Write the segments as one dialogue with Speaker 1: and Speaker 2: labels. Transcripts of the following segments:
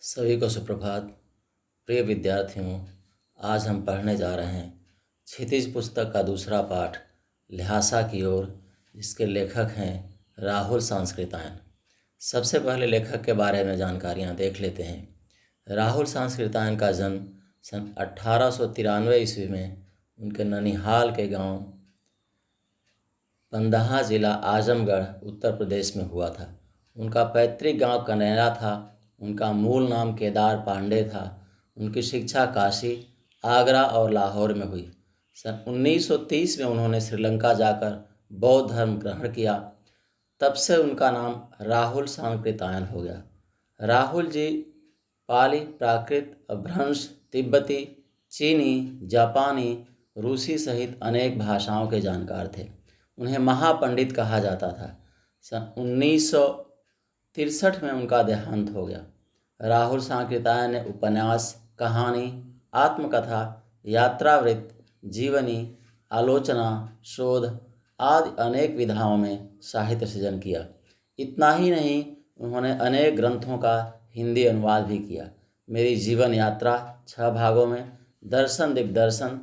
Speaker 1: सभी को सुप्रभात। प्रिय विद्यार्थियों, आज हम पढ़ने जा रहे हैं क्षितिज पुस्तक का दूसरा पाठ ल्हासा की ओर, जिसके लेखक हैं राहुल सांस्कृतायन। सबसे पहले लेखक के बारे में जानकारियां देख लेते हैं। राहुल सांस्कृतायन का जन्म सन 1893 ईस्वी में उनके ननिहाल के गांव पंदहा जिला आजमगढ़ उत्तर प्रदेश में हुआ था। उनका पैतृक गांव कनेरा था। उनका मूल नाम केदार पांडे था। उनकी शिक्षा काशी, आगरा और लाहौर में हुई। सन 1930 में उन्होंने श्रीलंका जाकर बौद्ध धर्म ग्रहण किया। तब से उनका नाम राहुल सांकृतायन हो गया। राहुल जी पाली, प्राकृत, अपभ्रंश, तिब्बती, चीनी, जापानी, रूसी सहित अनेक भाषाओं के जानकार थे। उन्हें महापंडित कहा जाता था। सन 1963 में उनका देहांत हो गया। राहुल सांकृतायन ने उपन्यास, कहानी, आत्मकथा, यात्रावृत्त, जीवनी, आलोचना, शोध आदि अनेक विधाओं में साहित्य सृजन किया। इतना ही नहीं, उन्होंने अनेक ग्रंथों का हिंदी अनुवाद भी किया। मेरी जीवन यात्रा 6 भागों में, दर्शन दिग्दर्शन,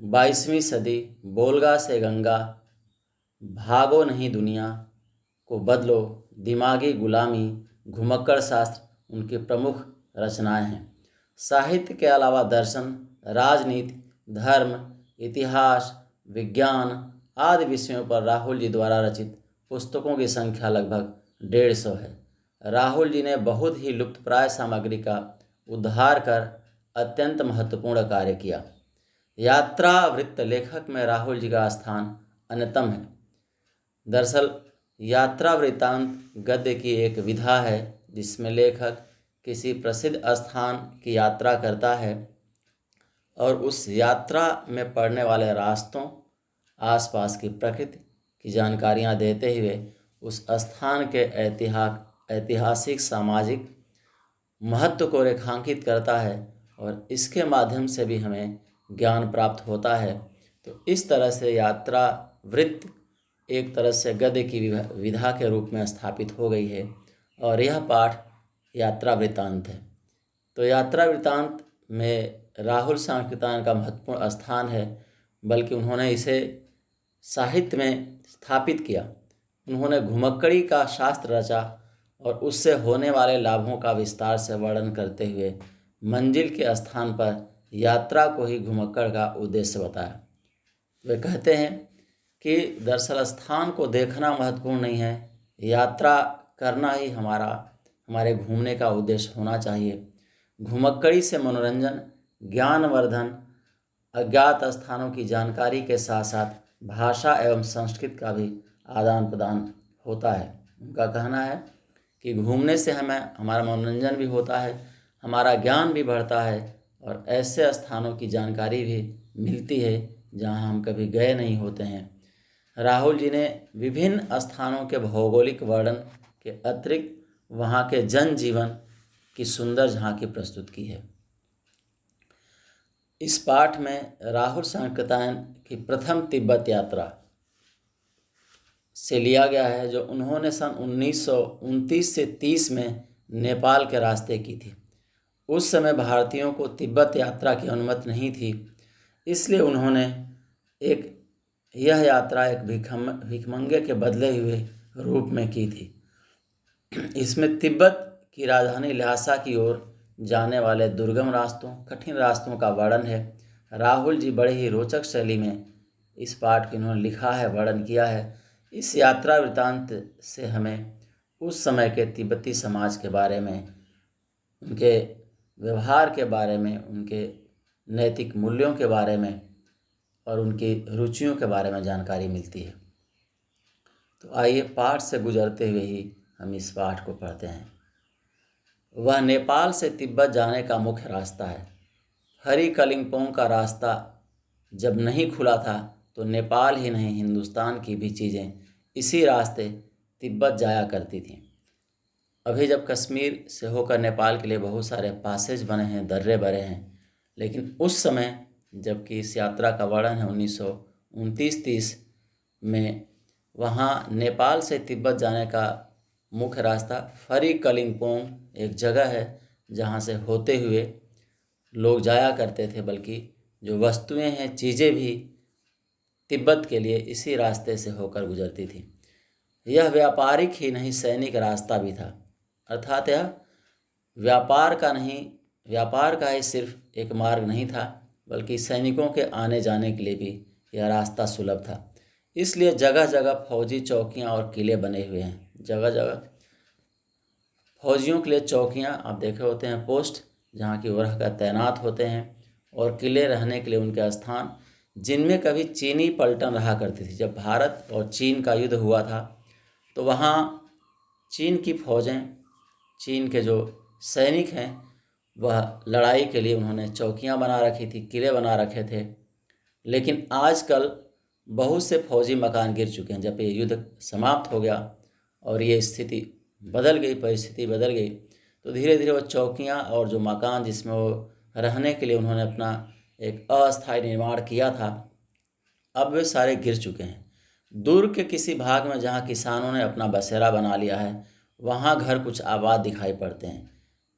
Speaker 1: 22वीं सदी, बोलगा से गंगा, भागो नहीं दुनिया को बदलो, दिमागी गुलामी, घुमक्कड़ शास्त्र उनकी प्रमुख रचनाएं हैं। साहित्य के अलावा दर्शन, राजनीति, धर्म, इतिहास, विज्ञान आदि विषयों पर राहुल जी द्वारा रचित पुस्तकों की संख्या लगभग 150 है। राहुल जी ने बहुत ही लुप्तप्राय सामग्री का उद्धार कर अत्यंत महत्वपूर्ण कार्य किया। यात्रा वृत्त लेखक में राहुल जी का स्थान अन्यतम है। दरअसल यात्रा वृत्तांत गद्य की एक विधा है, जिसमें लेखक किसी प्रसिद्ध स्थान की यात्रा करता है और उस यात्रा में पड़ने वाले रास्तों, आसपास की प्रकृति की जानकारियां देते हुए उस स्थान के ऐतिहासिक, सामाजिक महत्व को रेखांकित करता है और इसके माध्यम से भी हमें ज्ञान प्राप्त होता है। तो इस तरह से यात्रा वृत्त एक तरह से गद्य की विधा के रूप में स्थापित हो गई है और यह पाठ यात्रा वृत्तांत है। तो यात्रा वृत्तांत में राहुल सांकृतायन का महत्वपूर्ण स्थान है, बल्कि उन्होंने इसे साहित्य में स्थापित किया। उन्होंने घुमक्कड़ी का शास्त्र रचा और उससे होने वाले लाभों का विस्तार से वर्णन करते हुए मंजिल के स्थान पर यात्रा को ही घुमक्कड़ का उद्देश्य बताया। वे कहते हैं कि दरअसल स्थान को देखना महत्वपूर्ण नहीं है, यात्रा करना ही हमारे घूमने का उद्देश्य होना चाहिए। घुमक्कड़ी से मनोरंजन, ज्ञानवर्धन, अज्ञात स्थानों की जानकारी के साथ साथ भाषा एवं संस्कृत का भी आदान प्रदान होता है। उनका कहना है कि घूमने से हमें हमारा मनोरंजन भी होता है, हमारा ज्ञान भी बढ़ता है और ऐसे स्थानों की जानकारी भी मिलती है जहाँ हम कभी गए नहीं होते हैं। राहुल जी ने विभिन्न स्थानों के भौगोलिक वर्णन के अतिरिक्त वहाँ के जनजीवन की सुंदर झांकी प्रस्तुत की है। इस पाठ में राहुल सांकृतायन की प्रथम तिब्बत यात्रा से लिया गया है, जो उन्होंने सन 1929 से 30 में नेपाल के रास्ते की थी। उस समय भारतीयों को तिब्बत यात्रा की अनुमति नहीं थी, इसलिए उन्होंने यह यात्रा एक भिखमंगे के बदले हुए रूप में की थी। इसमें तिब्बत की राजधानी ल्हासा की ओर जाने वाले दुर्गम रास्तों, कठिन रास्तों का वर्णन है। राहुल जी बड़े ही रोचक शैली में इस पाठ को इन्होंने लिखा है, वर्णन किया है। इस यात्रा वृत्तांत से हमें उस समय के तिब्बती समाज के बारे में, उनके व्यवहार के बारे में, उनके नैतिक मूल्यों के बारे में और उनकी रुचियों के बारे में जानकारी मिलती है। तो आइए पाठ से गुजरते हुए ही हम इस पाठ को पढ़ते हैं। वह नेपाल से तिब्बत जाने का मुख्य रास्ता है। हरी कलिंपोंग का रास्ता जब नहीं खुला था तो नेपाल ही नहीं, हिंदुस्तान की भी चीज़ें इसी रास्ते तिब्बत जाया करती थीं। अभी जब कश्मीर से होकर नेपाल के लिए बहुत सारे पासेज बने हैं, दर्रे बने हैं, लेकिन उस समय जबकि इस यात्रा का वर्णन है 1929-30 में, वहाँ नेपाल से तिब्बत जाने का मुख्य रास्ता फरी कलिंपोंग एक जगह है जहाँ से होते हुए लोग जाया करते थे, बल्कि जो वस्तुएं हैं, चीज़ें भी तिब्बत के लिए इसी रास्ते से होकर गुजरती थी। यह व्यापारिक ही नहीं, सैनिक रास्ता भी था। अर्थात यह व्यापार का नहीं, व्यापार का ही सिर्फ एक मार्ग नहीं था, बल्कि सैनिकों के आने जाने के लिए भी यह रास्ता सुलभ था। इसलिए जगह जगह फौजी चौकियां और किले बने हुए हैं। जगह जगह फौजियों के लिए चौकियां आप देखे होते हैं, पोस्ट, जहाँ की वो रहकर तैनात होते हैं, और किले रहने के लिए उनके स्थान, जिनमें कभी चीनी पलटन रहा करती थी। जब भारत और चीन का युद्ध हुआ था तो वहाँ चीन की फौजें, चीन के जो सैनिक हैं, वह लड़ाई के लिए उन्होंने चौकियां बना रखी थी, किले बना रखे थे। लेकिन आजकल बहुत से फौजी मकान गिर चुके हैं। जब ये युद्ध समाप्त हो गया और ये स्थिति बदल गई, परिस्थिति बदल गई, तो धीरे धीरे वो चौकियां और जो मकान जिसमें वो रहने के लिए उन्होंने अपना एक अस्थायी निर्माण किया था, अब वे सारे गिर चुके हैं। दुर्ग के किसी भाग में जहाँ किसानों ने अपना बसेरा बना लिया है, वहाँ घर कुछ आबाद दिखाई पड़ते हैं।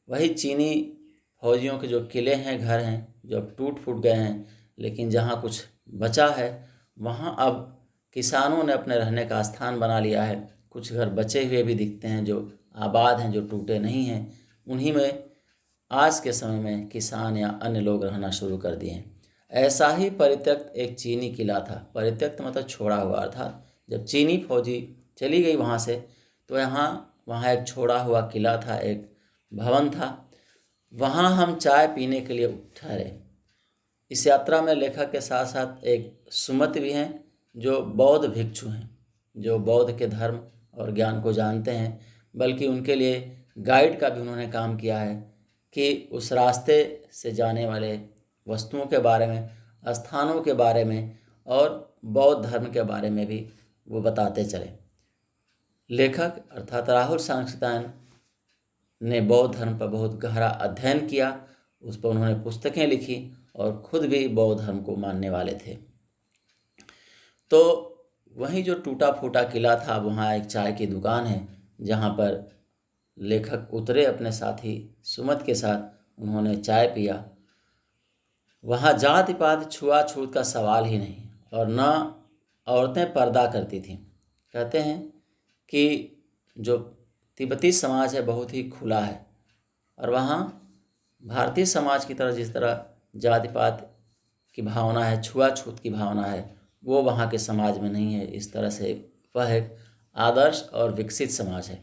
Speaker 1: वही चीनी फौजियों के जो किले हैं, घर हैं, जो अब टूट फूट गए हैं, लेकिन जहाँ कुछ बचा है वहाँ अब किसानों ने अपने रहने का स्थान बना लिया है। कुछ घर बचे हुए भी दिखते हैं जो आबाद हैं, जो टूटे नहीं हैं। उन्हीं में आज के समय में किसान या अन्य लोग रहना शुरू कर दिए हैं। ऐसा ही परित्यक्त एक चीनी किला था। परित्यक्त मतलब छोड़ा हुआ, अर्थात जब चीनी फौजी चली गई वहाँ से, तो वहाँ एक छोड़ा हुआ किला था, एक भवन था। वहाँ हम चाय पीने के लिए ठहरे। इस यात्रा में लेखक के साथ साथ एक सुमत भी हैं, जो बौद्ध भिक्षु हैं, जो बौद्ध के धर्म और ज्ञान को जानते हैं। बल्कि उनके लिए गाइड का भी उन्होंने काम किया है कि उस रास्ते से जाने वाले वस्तुओं के बारे में, स्थानों के बारे में और बौद्ध धर्म के बारे में भी वो बताते चले। लेखक अर्थात राहुल सांकृत्यायन ने बौद्ध धर्म पर बहुत गहरा अध्ययन किया, उस पर उन्होंने पुस्तकें लिखी और खुद भी बौद्ध धर्म को मानने वाले थे। तो वहीं जो टूटा फूटा किला था, वहाँ एक चाय की दुकान है, जहाँ पर लेखक उतरे अपने साथी सुमत के साथ। उन्होंने चाय पिया। वहाँ जाति पात छुआछूत का सवाल ही नहीं, और न औरतें पर्दा करती थीं। कहते हैं कि जो तिब्बती समाज है बहुत ही खुला है, और वहाँ भारतीय समाज की तरह जिस तरह जाति पात की भावना है, छुआछूत की भावना है, वो वहाँ के समाज में नहीं है। इस तरह से वह एक आदर्श और विकसित समाज है।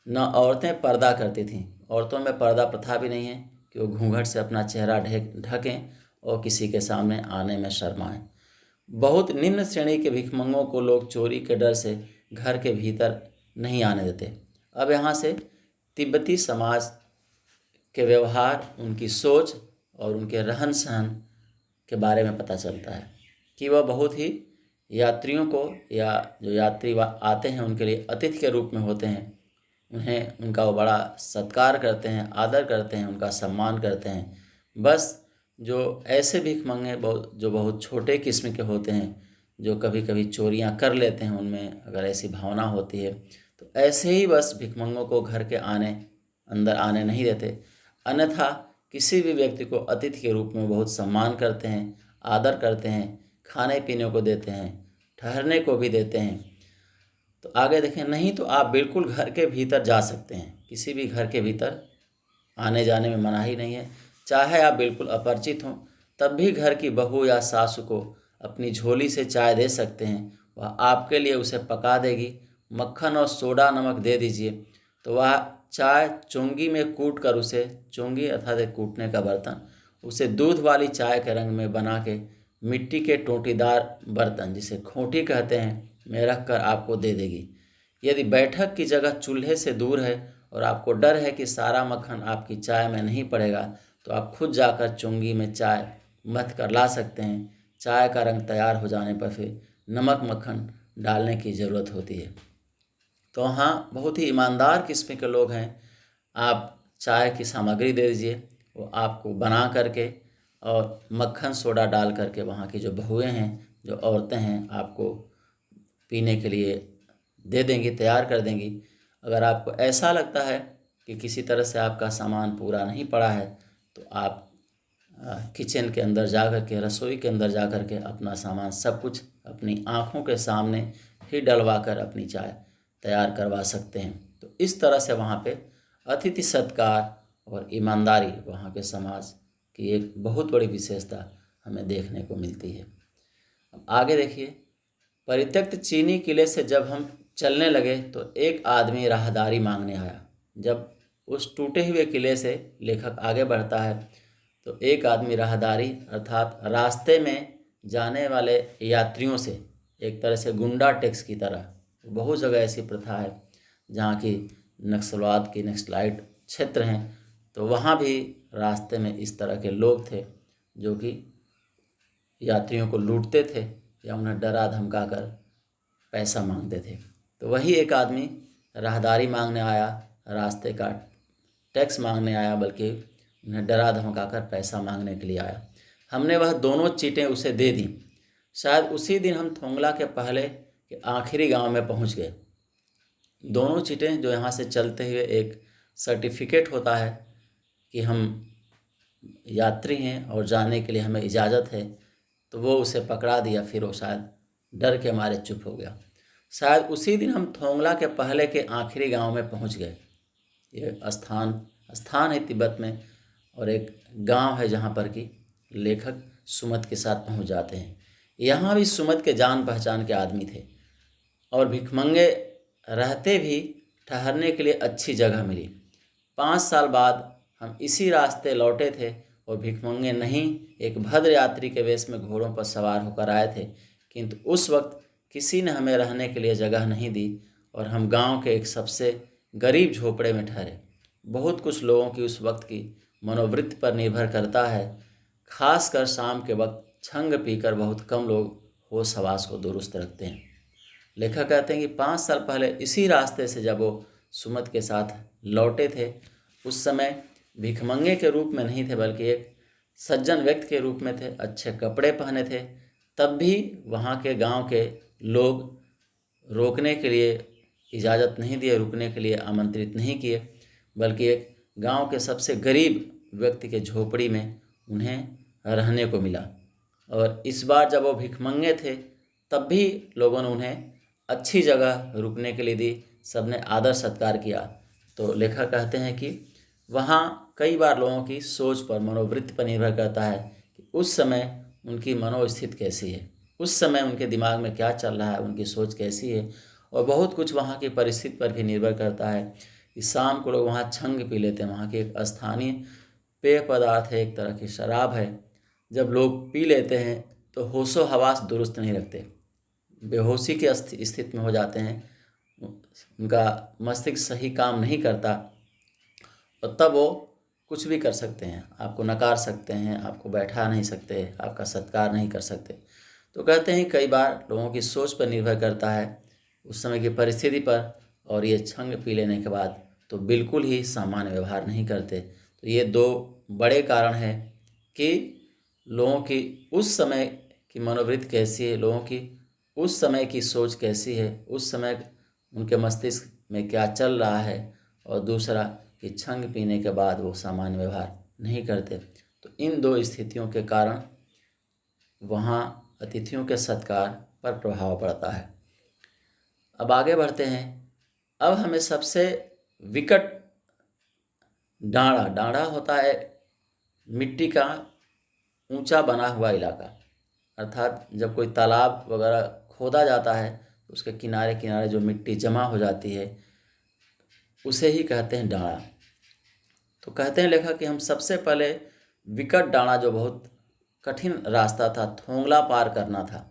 Speaker 1: न औरतें पर्दा करती थीं। औरतों में पर्दा प्रथा भी नहीं है कि वो घूंघट से अपना चेहरा ढकें और किसी के सामने आने में शर्माएं। बहुत निम्न श्रेणी के भिखमंगों को लोग चोरी के डर से घर के भीतर नहीं आने देते। अब यहाँ से तिब्बती समाज के व्यवहार, उनकी सोच और उनके रहन सहन के बारे में पता चलता है कि वह बहुत ही यात्रियों को, या जो यात्री आते हैं उनके लिए अतिथि के रूप में होते हैं। उन्हें, उनका वो बड़ा सत्कार करते हैं, आदर करते हैं, उनका सम्मान करते हैं। बस जो ऐसे भिखमंगे जो बहुत छोटे किस्म के होते हैं, जो कभी कभी चोरियां कर लेते हैं, उनमें अगर ऐसी भावना होती है, तो ऐसे ही बस भिखमंगों को घर के अंदर आने नहीं देते। अन्यथा किसी भी व्यक्ति को अतिथि के रूप में बहुत सम्मान करते हैं, आदर करते हैं, खाने पीने को देते हैं, ठहरने को भी देते हैं। तो आगे देखें, नहीं तो आप बिल्कुल घर के भीतर जा सकते हैं। किसी भी घर के भीतर आने जाने में मनाही नहीं है। चाहे आप बिल्कुल अपरिचित हों, तब भी घर की बहू या सासू को अपनी झोली से चाय दे सकते हैं। वह आपके लिए उसे पका देगी। मक्खन और सोडा नमक दे दीजिए तो वह चाय चोंगी में कूट कर उसे, चोंगी अर्थात एक कूटने का बर्तन, उसे दूध वाली चाय के रंग में बना के मिट्टी के टोंटीदार बर्तन, जिसे खोंटी कहते हैं, में रख कर आपको दे देगी। यदि बैठक की जगह चूल्हे से दूर है और आपको डर है कि सारा मक्खन आपकी चाय में नहीं पड़ेगा, तो आप खुद जाकर चोंगी में चाय मथ कर ला सकते हैं। चाय का रंग तैयार हो जाने पर फिर नमक मक्खन डालने की ज़रूरत होती है। तो हाँ, बहुत ही ईमानदार किस्म के लोग हैं। आप चाय की सामग्री दे दीजिए, वो आपको बना करके और मक्खन सोडा डाल करके, वहाँ की जो बहुएं हैं, जो औरतें हैं, आपको पीने के लिए दे देंगी, तैयार कर देंगी। अगर आपको ऐसा लगता है कि किसी तरह से आपका सामान पूरा नहीं पड़ा है तो आप किचन के अंदर जा कर के, रसोई के अंदर जा कर के अपना सामान सब कुछ अपनी आँखों के सामने ही डलवा कर अपनी चाय तैयार करवा सकते हैं। तो इस तरह से वहाँ पे अतिथि सत्कार और ईमानदारी वहाँ के समाज की एक बहुत बड़ी विशेषता हमें देखने को मिलती है। अब आगे देखिए, परित्यक्त चीनी किले से जब हम चलने लगे तो एक आदमी राहदारी मांगने आया। जब उस टूटे हुए किले से लेखक आगे बढ़ता है तो एक आदमी राहदारी अर्थात रास्ते में जाने वाले यात्रियों से, एक तरह से गुंडा टैक्स की तरह, बहुत जगह ऐसी प्रथा है जहाँ की नक्सलवाद की नक्सलाइट क्षेत्र हैं, तो वहाँ भी रास्ते में इस तरह के लोग थे जो कि यात्रियों को लूटते थे या उन्हें डरा धमका कर पैसा मांगते थे। तो वही एक आदमी राहदारी मांगने आया, रास्ते का टैक्स मांगने आया, बल्कि उन्हें डरा धमका कर पैसा मांगने के लिए आया। हमने वह दोनों चीटें उसे दे दी। शायद उसी दिन हम थोंगला के पहले के आखिरी गांव में पहुंच गए। दोनों चीटें जो यहाँ से चलते हुए एक सर्टिफिकेट होता है कि हम यात्री हैं और जाने के लिए हमें इजाज़त है, तो वो उसे पकड़ा दिया। फिर वो शायद डर के मारे चुप हो गया। शायद उसी दिन हम थोंगला के पहले के आखिरी गांव में पहुंच गए। ये स्थान है तिब्बत में, और एक गांव है जहां पर कि लेखक सुमत के साथ पहुंच जाते हैं। यहाँ भी सुमत के जान पहचान के आदमी थे और भिखमंगे रहते भी ठहरने के लिए अच्छी जगह मिली। 5 साल बाद हम इसी रास्ते लौटे थे और भिखमंगे नहीं, एक भद्र यात्री के वेश में घोड़ों पर सवार होकर आए थे, किंतु उस वक्त किसी ने हमें रहने के लिए जगह नहीं दी और हम गांव के एक सबसे गरीब झोपड़े में ठहरे। बहुत कुछ लोगों की उस वक्त की मनोवृत्ति पर निर्भर करता है। खासकर शाम के वक्त छंग पीकर बहुत कम लोग होश हवास को दुरुस्त रखते हैं। लेखक कहते हैं कि 5 साल पहले इसी रास्ते से जब वो सुमत के साथ लौटे थे, उस समय भिखमंगे के रूप में नहीं थे, बल्कि एक सज्जन व्यक्ति के रूप में थे। अच्छे कपड़े पहने थे। तब भी वहाँ के गांव के लोग रोकने के लिए इजाज़त नहीं दिए, रुकने के लिए आमंत्रित नहीं किए, बल्कि एक गांव के सबसे गरीब व्यक्ति के झोपड़ी में उन्हें रहने को मिला। और इस बार जब वो भिखमंगे थे तब भी लोगों ने उन्हें अच्छी जगह रुकने के लिए दी, सबने आदर सत्कार किया। तो लेखक कहते हैं कि वहाँ कई बार लोगों की सोच पर, मनोवृत्ति पर निर्भर करता है कि उस समय उनकी मनोस्थिति कैसी है, उस समय उनके दिमाग में क्या चल रहा है, उनकी सोच कैसी है। और बहुत कुछ वहाँ की परिस्थिति पर भी निर्भर करता है कि शाम को लोग वहाँ छंग पी लेते हैं। वहाँ की एक स्थानीय पेय पदार्थ है, एक तरह की शराब है। जब लोग पी लेते हैं तो होशो हवास दुरुस्त नहीं रखते, बेहोशी की स्थिति में हो जाते हैं, उनका मस्तिष्क सही काम नहीं करता और तब वो कुछ भी कर सकते हैं। आपको नकार सकते हैं, आपको बैठा नहीं सकते, आपका सत्कार नहीं कर सकते। तो कहते हैं कई बार लोगों की सोच पर निर्भर करता है, उस समय की परिस्थिति पर, और ये छंग पी लेने के बाद तो बिल्कुल ही सामान्य व्यवहार नहीं करते। तो ये 2 बड़े कारण हैं कि लोगों की उस समय की मनोवृत्ति कैसी है, लोगों की उस समय की सोच कैसी है, उस समय उनके मस्तिष्क में क्या चल रहा है, और दूसरा कि छंग पीने के बाद वो सामान्य व्यवहार नहीं करते। तो इन 2 स्थितियों के कारण वहाँ अतिथियों के सत्कार पर प्रभाव पड़ता है। अब आगे बढ़ते हैं। अब हमें सबसे विकट डाँड़ा होता है मिट्टी का ऊंचा बना हुआ इलाका, अर्थात जब कोई तालाब वगैरह खोदा जाता है तो उसके किनारे किनारे जो मिट्टी जमा हो जाती है उसे ही कहते हैं डाँड़ा। तो कहते हैं लेखक कि हम सबसे पहले विकट डाँड़ा, जो बहुत कठिन रास्ता था, थोंगला पार करना था।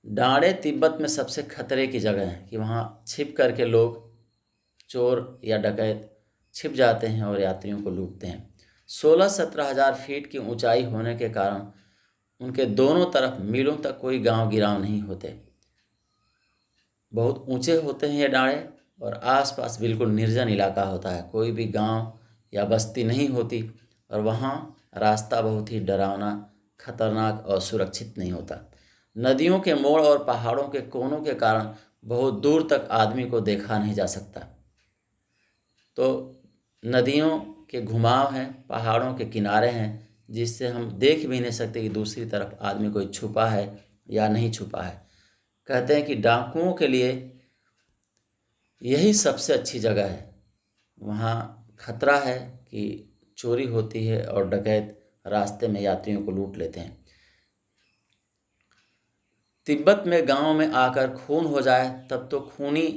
Speaker 1: डाँड़े तिब्बत में सबसे खतरे की जगह है कि वहाँ छिप करके लोग, चोर या डकैत छिप जाते हैं और यात्रियों को लूटते हैं। 16-17 हज़ार फीट की ऊंचाई होने के कारण उनके दोनों तरफ मीलों तक कोई गांव गिराव नहीं होते। बहुत ऊंचे होते हैं ये डाँड़े और आसपास बिल्कुल निर्जन इलाका होता है, कोई भी गांव या बस्ती नहीं होती, और वहाँ रास्ता बहुत ही डरावना, खतरनाक और सुरक्षित नहीं होता। नदियों के मोड़ और पहाड़ों के कोनों के कारण बहुत दूर तक आदमी को देखा नहीं जा सकता। तो नदियों के घुमाव हैं, पहाड़ों के किनारे हैं, जिससे हम देख भी नहीं सकते कि दूसरी तरफ आदमी कोई छुपा है या नहीं छुपा है। कहते हैं कि डाकुओं के लिए यही सबसे अच्छी जगह है। वहाँ खतरा है कि चोरी होती है और डकैत रास्ते में यात्रियों को लूट लेते हैं। तिब्बत में गांव में आकर खून हो जाए तब तो खूनी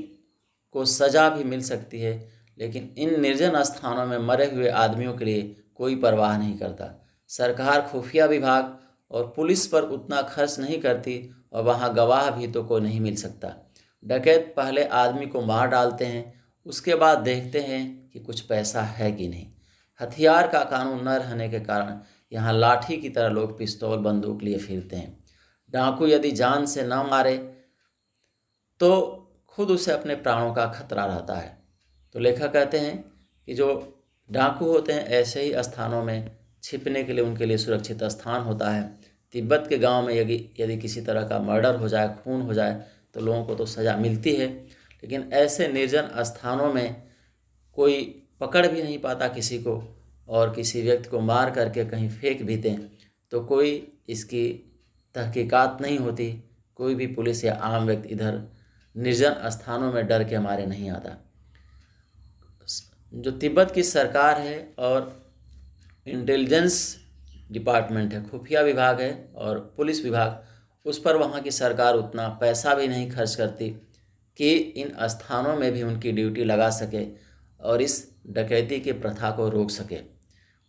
Speaker 1: को सज़ा भी मिल सकती है, लेकिन इन निर्जन स्थानों में मरे हुए आदमियों के लिए कोई परवाह नहीं करता। सरकार खुफिया विभाग और पुलिस पर उतना खर्च नहीं करती और वहाँ गवाह भी तो कोई नहीं मिल सकता। डकैत पहले आदमी को मार डालते हैं, उसके बाद देखते हैं कि कुछ पैसा है कि नहीं। हथियार का कानून न रहने के कारण यहाँ लाठी की तरह लोग पिस्तौल बंदूक लिए फिरते हैं। डाकू यदि जान से न मारे तो खुद उसे अपने प्राणों का खतरा रहता है। तो लेखक कहते हैं कि जो डाकू होते हैं ऐसे ही स्थानों में छिपने के लिए उनके लिए सुरक्षित स्थान होता है। तिब्बत के गांव में यदि किसी तरह का मर्डर हो जाए, खून हो जाए, तो लोगों को तो सज़ा मिलती है, लेकिन ऐसे निर्जन स्थानों में कोई पकड़ भी नहीं पाता किसी को, और किसी व्यक्ति को मार करके कहीं फेंक भी दें तो कोई इसकी तहकीकात नहीं होती। कोई भी पुलिस या आम व्यक्ति इधर निर्जन स्थानों में डर के हमारे नहीं आता। जो तिब्बत की सरकार है और इंटेलिजेंस डिपार्टमेंट है, खुफिया विभाग है और पुलिस विभाग, उस पर वहाँ की सरकार उतना पैसा भी नहीं खर्च करती कि इन स्थानों में भी उनकी ड्यूटी लगा सके और इस डकैती की प्रथा को रोक सके।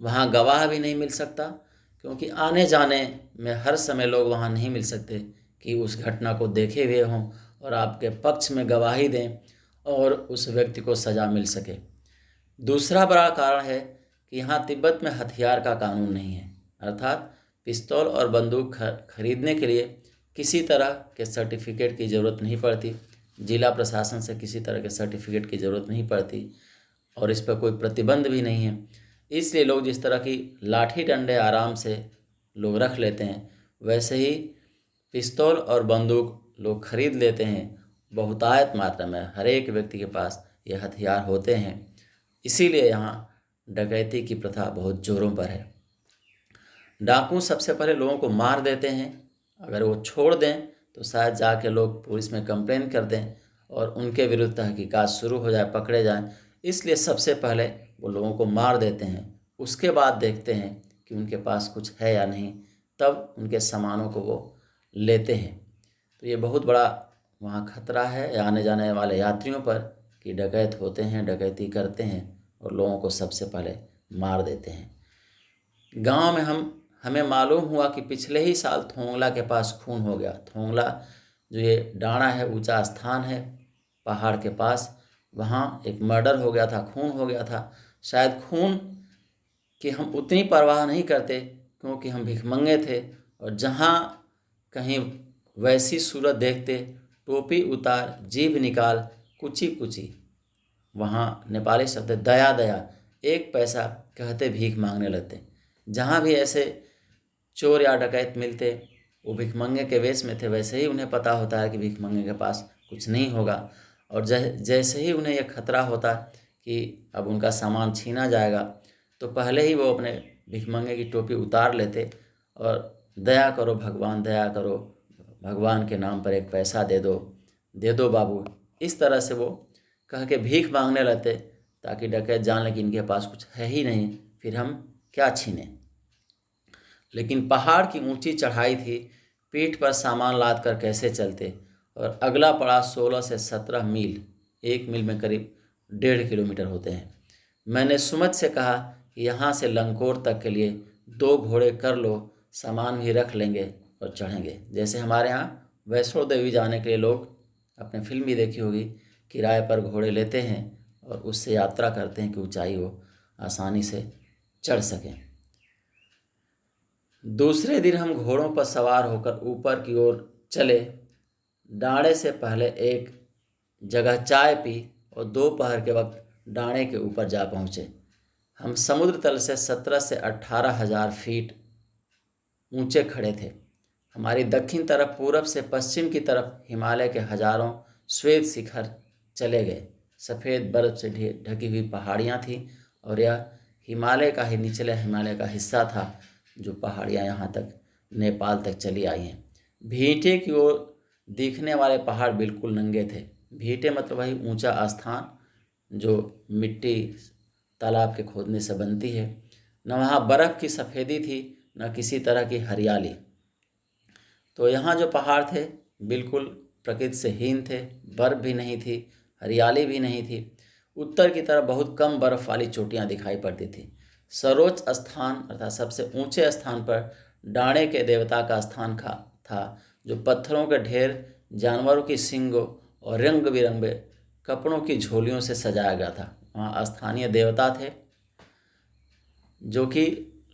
Speaker 1: वहाँ गवाह भी नहीं मिल सकता, क्योंकि आने जाने में हर समय लोग वहाँ नहीं मिल सकते कि उस घटना को देखे हुए हों और आपके पक्ष में गवाही दें और उस व्यक्ति को सज़ा मिल सके। दूसरा बड़ा कारण है कि यहाँ तिब्बत में हथियार का कानून नहीं है, अर्थात पिस्तौल और बंदूक खरीदने के लिए किसी तरह के सर्टिफिकेट की ज़रूरत नहीं पड़ती। जिला प्रशासन से किसी तरह के सर्टिफिकेट की ज़रूरत नहीं पड़ती और इस पर कोई प्रतिबंध भी नहीं है। इसलिए लोग जिस तरह की लाठी डंडे आराम से लोग रख लेते हैं, वैसे ही पिस्तौल और बंदूक लोग खरीद लेते हैं। बहुतायत मात्रा में हर एक व्यक्ति के पास ये हथियार होते हैं। इसीलिए यहाँ डकैती की प्रथा बहुत जोरों पर है। डाकू सबसे पहले लोगों को मार देते हैं। अगर वो छोड़ दें तो शायद जाके लोग पुलिस में कंप्लेन कर दें और उनके विरुद्ध तहकीकात शुरू हो जाए, पकड़े जाएं। इसलिए सबसे पहले वो लोगों को मार देते हैं, उसके बाद देखते हैं कि उनके पास कुछ है या नहीं, तब उनके सामानों को वो लेते हैं। तो ये बहुत बड़ा वहाँ खतरा है आने जाने वाले यात्रियों पर कि डकैत होते हैं, डकैती करते हैं और लोगों को सबसे पहले मार देते हैं। गांव में हमें मालूम हुआ कि पिछले ही साल थोंगला के पास खून हो गया। थोंगला जो ये डाँड़ा है, ऊंचा स्थान है पहाड़ के पास, वहाँ एक मर्डर हो गया था, खून हो गया था। शायद खून की हम उतनी परवाह नहीं करते क्योंकि हम भिखमंगे थे, और जहाँ कहीं वैसी सूरत देखते, टोपी उतार, जीभ निकाल, कुची कुची, वहाँ नेपाली शब्द है दया दया, एक पैसा कहते भीख मांगने लगते। जहाँ भी ऐसे चोर या डकैत मिलते, वो भिखमंगे के वेश में थे। वैसे ही उन्हें पता होता है कि भिखमंगे के पास कुछ नहीं होगा, और जैसे ही उन्हें यह खतरा होता कि अब उनका सामान छीना जाएगा, तो पहले ही वो अपने भिखमंगे की टोपी उतार लेते और दया करो भगवान, दया करो भगवान के नाम पर एक पैसा दे दो बाबू, इस तरह से वो कह के भीख मांगने लगते, ताकि डकैत जान ले कि इनके पास कुछ है ही नहीं, फिर हम क्या छीने। लेकिन पहाड़ की ऊंची चढ़ाई थी, पीठ पर सामान लाद कर कैसे चलते, और अगला पड़ा 16 से 17 मील, एक मील में करीब 1.5 किलोमीटर होते हैं। मैंने सुमित से कहा कि यहाँ से लंकोर तक के लिए 2 घोड़े कर लो, सामान भी रख लेंगे और चढ़ेंगे। जैसे हमारे यहाँ वैष्णो देवी जाने के लिए लोग, आपने फिल्म भी देखी होगी, किराए पर घोड़े लेते हैं और उससे यात्रा करते हैं कि ऊंचाई वो आसानी से चढ़ सकें। दूसरे दिन हम घोड़ों पर सवार होकर ऊपर की ओर चले। डाँड़े से पहले एक जगह चाय पी और दोपहर के वक्त डाँड़े के ऊपर जा पहुँचे। हम समुद्र तल से 17 से 18 हज़ार फीट ऊंचे खड़े थे। हमारी दक्षिण तरफ, पूरब से पश्चिम की तरफ हिमालय के हजारों श्वेत शिखर चले गए। सफ़ेद बर्फ से ढकी हुई पहाड़ियाँ थीं और यह हिमालय का ही निचले हिमालय का हिस्सा था, जो पहाड़ियाँ यहाँ तक नेपाल तक चली आई हैं। भीटे की ओर दिखने वाले पहाड़ बिल्कुल नंगे थे। भीटे मतलब वही ऊंचा स्थान जो मिट्टी तालाब के खोदने से बनती है। न वहाँ बर्फ़ की सफ़ेदी थी, न किसी तरह की हरियाली। तो यहाँ जो पहाड़ थे बिल्कुल प्रकृति से हीन थे, बर्फ़ भी नहीं थी, हरियाली भी नहीं थी। उत्तर की तरफ बहुत कम बर्फ़ वाली चोटियाँ दिखाई पड़ती थी। सर्वोच्च स्थान अर्थात सबसे ऊंचे स्थान पर डाणे के देवता का स्थान था, जो पत्थरों के ढेर, जानवरों की सींगों और रंग बिरंगे कपड़ों की झोलियों से सजाया गया था। वहाँ स्थानीय देवता थे, जो कि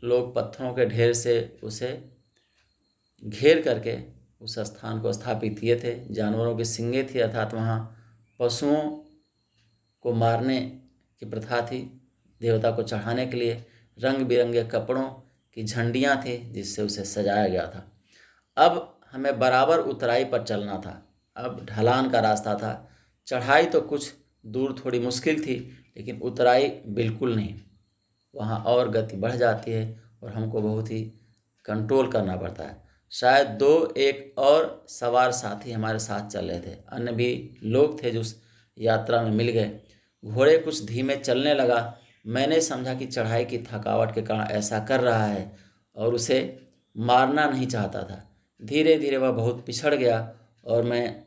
Speaker 1: लोग पत्थरों के ढेर से उसे घेर करके उस स्थान को स्थापित किए थे। जानवरों की सींगें थी, अर्थात वहाँ पशुओं को मारने की प्रथा थी। देवता को चढ़ाने के लिए रंग बिरंगे कपड़ों की झंडियाँ थी, जिससे उसे सजाया गया था। अब हमें बराबर उतराई पर चलना था। अब ढलान का रास्ता था। चढ़ाई तो कुछ दूर थोड़ी मुश्किल थी, लेकिन उतराई बिल्कुल नहीं। वहाँ और गति बढ़ जाती है और हमको बहुत ही कंट्रोल करना पड़ता है। शायद 2-1 और सवार साथी हमारे साथ चल रहे थे। अन्य भी लोग थे जो उस यात्रा में मिल गए। घोड़े कुछ धीमे चलने लगा। मैंने समझा कि चढ़ाई की थकावट के कारण ऐसा कर रहा है और उसे मारना नहीं चाहता था। धीरे धीरे वह बहुत पिछड़ गया और मैं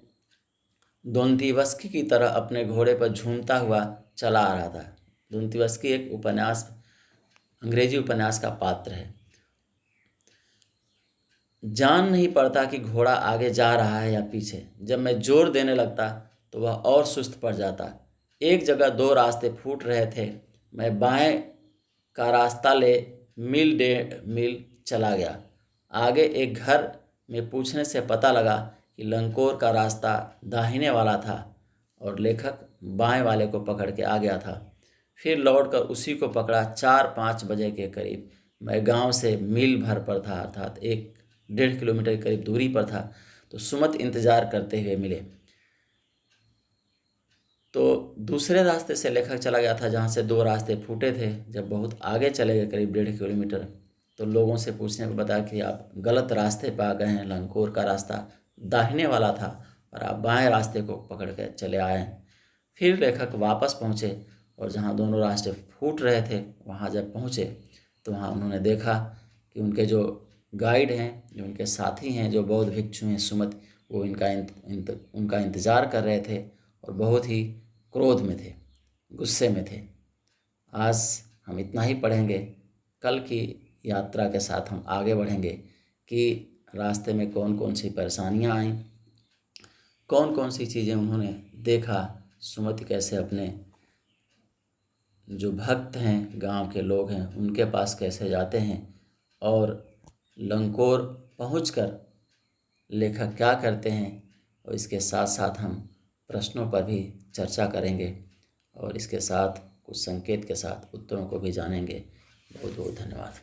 Speaker 1: दोंतीवस्की की तरह अपने घोड़े पर झूमता हुआ चला आ रहा था। दोंतीवस्की एक उपन्यास, अंग्रेजी उपन्यास का पात्र है। जान नहीं पड़ता कि घोड़ा आगे जा रहा है या पीछे। जब मैं जोर देने लगता तो वह और सुस्त पड़ जाता। एक जगह 2 रास्ते फूट रहे थे। मैं बाएं का रास्ता ले मील 1.5 मील चला गया। आगे एक घर में पूछने से पता लगा कि लंकोर का रास्ता दाहिने वाला था और लेखक बाएं वाले को पकड़ के आ गया था। फिर लौटकर उसी को पकड़ा। 4-5 बजे के करीब मैं गांव से मील भर पर था, अर्थात 1-1.5 किलोमीटर के करीब दूरी पर था। तो सुमत इंतज़ार करते हुए मिले। तो दूसरे रास्ते से लेखक चला गया था, जहाँ से 2 रास्ते फूटे थे। जब बहुत आगे चले गए, करीब 1.5 किलोमीटर, तो लोगों से पूछने को बताया कि आप गलत रास्ते पर आ गए हैं। लंकोर का रास्ता दाहिने वाला था और आप बाएं रास्ते को पकड़ के चले आए हैं। फिर लेखक वापस पहुँचे और जहाँ दोनों रास्ते फूट रहे थे वहाँ जब पहुँचे तो वहाँ उन्होंने देखा कि उनके जो गाइड हैं, जो उनके साथी हैं, जो बौद्ध भिक्षु हैं सुमत, वो उनका इंतज़ार कर रहे थे और बहुत ही क्रोध में थे, गुस्से में थे। आज हम इतना ही पढ़ेंगे। कल की यात्रा के साथ हम आगे बढ़ेंगे कि रास्ते में कौन कौन सी परेशानियां आईं, कौन कौन सी चीज़ें उन्होंने देखा, सुमति कैसे अपने जो भक्त हैं, गांव के लोग हैं, उनके पास कैसे जाते हैं, और लंकोर पहुंचकर लेखक क्या करते हैं। और इसके साथ साथ हम प्रश्नों पर भी चर्चा करेंगे और इसके साथ कुछ संकेत के साथ उत्तरों को भी जानेंगे। बहुत बहुत धन्यवाद।